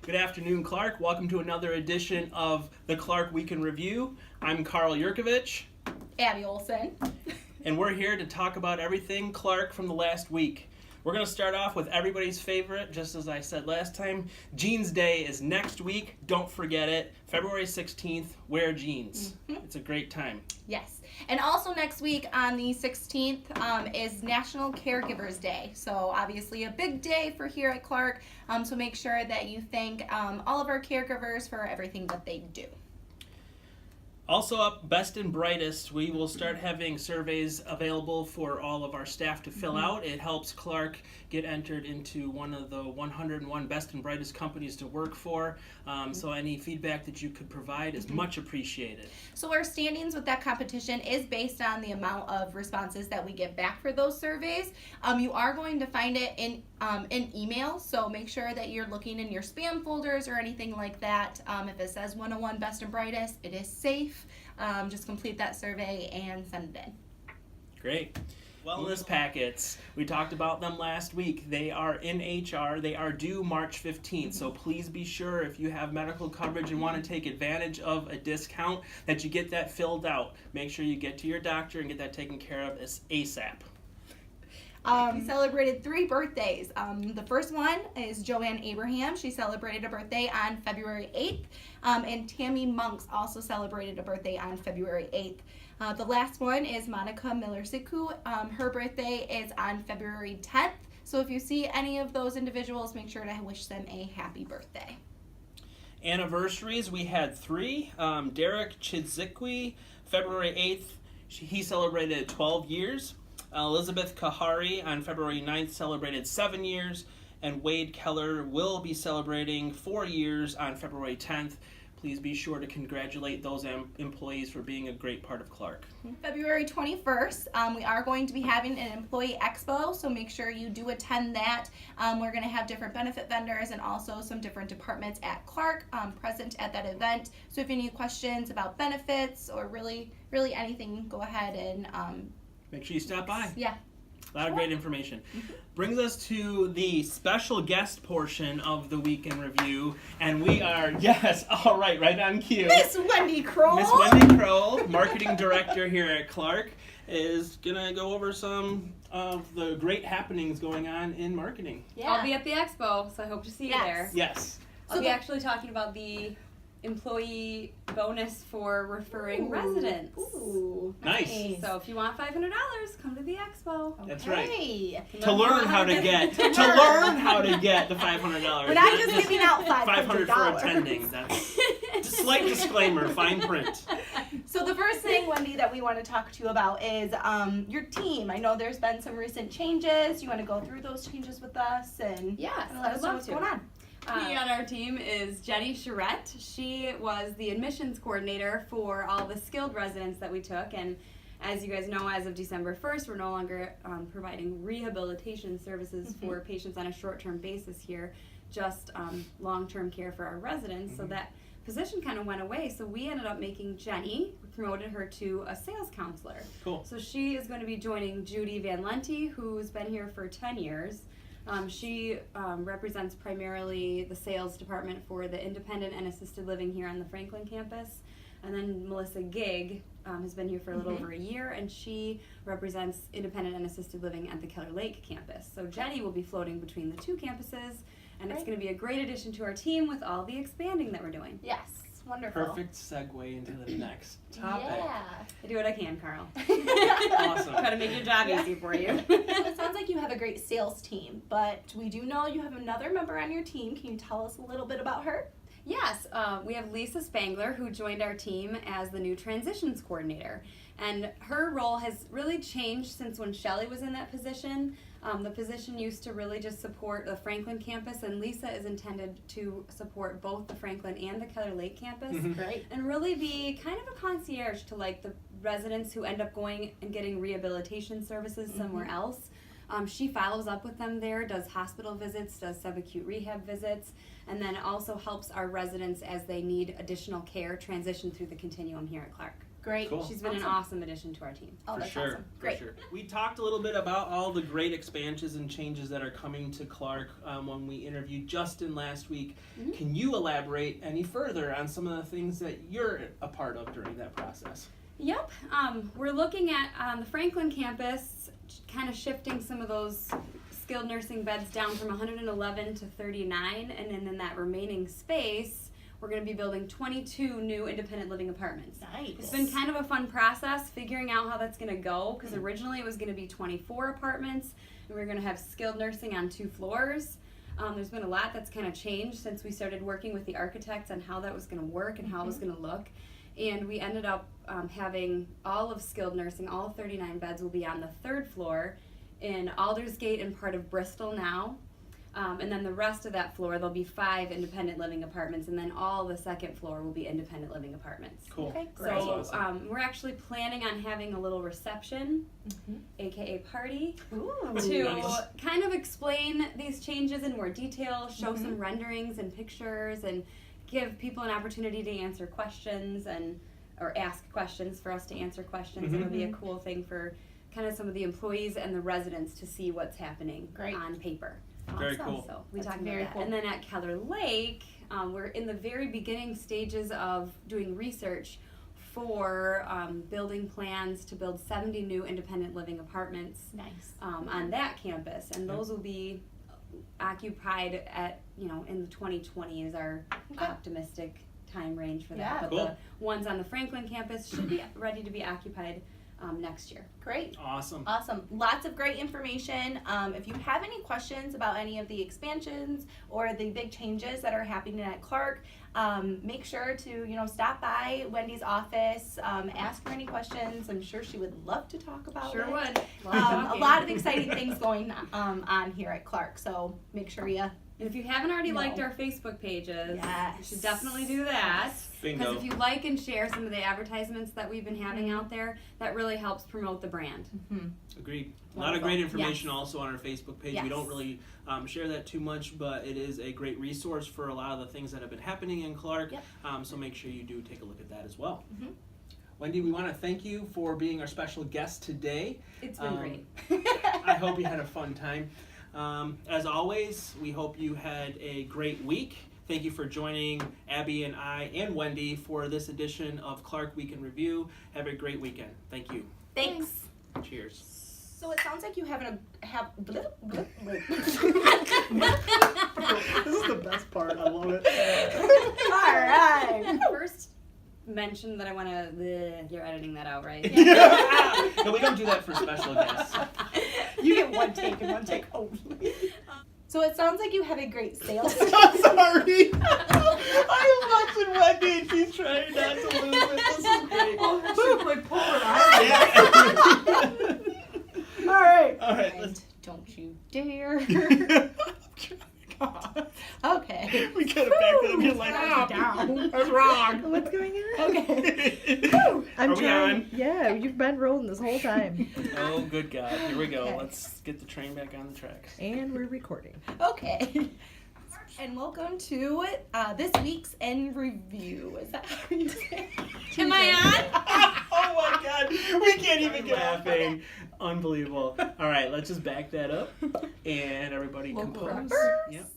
Good afternoon, Clark. Welcome to another edition of the Clark Week in Review. I'm Carl Yurkovich. Abby Olson. And we're here to talk about everything Clark from the last week. We're going to start off with everybody's favorite, just as I said last time. Jeans Day is next week. Don't forget it. February 16th, wear jeans. It's a great time. Yes. And also next week on the 16th is National Caregivers Day. So obviously a big day for here at Clark. So make sure that you thank all of our caregivers for everything that they do. Also up, Best and Brightest, we will start having surveys available for all of our staff to fill out. It helps Clark get entered into one of the 101 Best and Brightest companies to work for. So any feedback that you could provide is much appreciated. So our standings with that competition is based on the amount of responses that we get back for those surveys. You are going to find it in email, so make sure that you're looking in your spam folders or anything like that. If it says 101 Best and Brightest, it is safe. Just complete that survey and send it in. Great. Wellness packets. We talked about them last week. They are in HR. They are due March 15th. So please be sure if you have medical coverage and want to take advantage of a discount that you get that filled out. Make sure you get to your doctor and get that taken care of ASAP. We celebrated 3 birthdays. The first one is Joanne Abraham. She celebrated a birthday on February 8th. And Tammy Monks also celebrated a birthday on February 8th. The last one is Monica Miller-Siku. Her birthday is on February 10th. So if you see any of those individuals, make sure to wish them a happy birthday. Anniversaries, we had 3. Derek Chidzikwi, February 8th. He celebrated 12 years. Elizabeth Kahari on February 9th celebrated 7 years, and Wade Keller will be celebrating 4 years on February 10th. Please be sure to congratulate those employees for being a great part of Clark. February 21st, we are going to be having an employee expo, so make sure you do attend that. We're going to have different benefit vendors and also some different departments at Clark present at that event. So if you have any questions about benefits or really anything, go ahead and make sure you stop by. Yeah. A lot of great information. Brings us to the special guest portion of the Week in Review, and we are, right on cue. Miss Wendy Kroll. Miss Wendy Kroll, Marketing Director here at Clark, is going to go over some of the great happenings going on in marketing. Yeah. I'll be at the expo, so I hope to see you there. Yes. I'll be actually talking about the employee bonus for referring residents. Ooh, nice. So if you want $500, come to the expo. Okay. That's right. To learn how to get the $500. We're not just giving out $500 for attending. That's a slight disclaimer, fine print. So the first thing, Wendy, that we want to talk to you about is your team. I know there's been some recent changes. You want to go through those changes with us and yes, let us know what's going on. Me on our team is Jenny Charette. She was the admissions coordinator for all the skilled residents that we took, and as you guys know, as of December 1st, we're no longer providing rehabilitation services for patients on a short-term basis here, just long-term care for our residents. So that position kind of went away, so we ended up making Jenny, promoted her to a sales counselor. Cool. So she is going to be joining Judy Van Lente, who's been here for 10 years. She represents primarily the sales department for the independent and assisted living here on the Franklin campus. And then Melissa Gigg has been here for a little over a year, and she represents independent and assisted living at the Keller Lake campus. So Jenny will be floating between the 2 campuses, and it's going to be a great addition to our team with all the expanding that we're doing. Yes. Wonderful. Perfect segue into the next topic. Yeah. I do what I can, Carl. Awesome. Try to make your job easy for you. It sounds like you have a great sales team, but we do know you have another member on your team. Can you tell us a little bit about her? Yes, we have Lisa Spangler, who joined our team as the new transitions coordinator. And her role has really changed since when Shelley was in that position. The position used to really just support the Franklin campus, and Lisa is intended to support both the Franklin and the Keller Lake campus. Right. And really be kind of a concierge to like the residents who end up going and getting rehabilitation services somewhere else. She follows up with them there, does hospital visits, does subacute rehab visits, and then also helps our residents as they need additional care transition through the continuum here at Clark. Great. Cool. She's been an awesome addition to our team. Oh, For that's sure, awesome. for Great. sure. We talked a little bit about all the great expansions and changes that are coming to Clark when we interviewed Justin last week. Mhm. Can you elaborate any further on some of the things that you're a part of during that process? Yep. We're looking at the Franklin campus, kind of shifting some of those skilled nursing beds down from 111 to 39, and then in that remaining space, we're going to be building 22 new independent living apartments. Nice. It's been kind of a fun process figuring out how that's going to go, because originally it was going to be 24 apartments, and we were going to have skilled nursing on 2 floors. There's been a lot that's kind of changed since we started working with the architects on how that was going to work and how it was going to look. And we ended up having all of skilled nursing, all 39 beds will be on the 3rd floor in Aldersgate and part of Bristol now. And then the rest of that floor, there'll be 5 independent living apartments, and then all the 2nd floor will be independent living apartments. Cool. Okay, So great. awesome. we're actually planning on having a little reception, aka party, Ooh. to Nice. kind of explain these changes in more detail, show some renderings and pictures, and give people an opportunity to answer questions or ask questions for us to answer questions. It'll be a cool thing for kind of some of the employees and the residents to see what's happening Great. on paper. Very Awesome. cool. So we That's talked about very that. cool. And then at Keller Lake, we're in the very beginning stages of doing research for building plans to build 70 new independent living apartments Nice. on that campus, and those will be occupied at, in the 2020 is our Okay. optimistic time range for that. Yeah. But Cool. the ones on the Franklin campus should be ready to be occupied next year. Great. Awesome. Awesome. Lots of great information. If you have any questions about any of the expansions or the big changes that are happening at Clark, make sure to, stop by Wendy's office, ask her any questions. I'm sure she would love to talk about Sure it. would. A lot of exciting things going on here at Clark, so make sure you. And if you haven't already No. liked our Facebook pages, Yes. you should definitely do that. Because Bingo. if you like and share some of the advertisements that we've been having out there, that really helps promote the brand. Agreed. A lot of Wonderful. great information Yes. also on our Facebook page. Yes. We don't really share that too much, but it is a great resource for a lot of the things that have been happening in Clark. Yep. So make sure you do take a look at that as well. Mhm. Wendy, we want to thank you for being our special guest today. It's been great. I hope you had a fun time. As always, we hope you had a great week. Thank you for joining Abby and I and Wendy for this edition of Clark Week in Review. Have a great weekend. Thank you. Thanks. Cheers. So it sounds like you have blip, blip, blip. This is the best part. I love it. All right. First mention that I want to, you're editing that out, right? No, we don't do that for special guests. You get one take and one take only. So it sounds like you have a great sales. I'm sorry. I'm watching Wendy and she's trying not to lose it. This is great. All right. All right. And don't you dare. God. Okay. We gotta back that up. You're like, Calm down. that's wrong. What's going on? Okay. I'm Are we trying. on? Yeah, you've been rolling this whole time. Oh, good God. Here we go. Okay. Let's get the train back on the tracks. And we're recording. Okay. And welcome to this week's In Review. Is that how you say it? Am I Oh my God. We can't even get laughing. Unbelievable. All right, let's just back that up. And everybody Well, compose. rappers. Yep.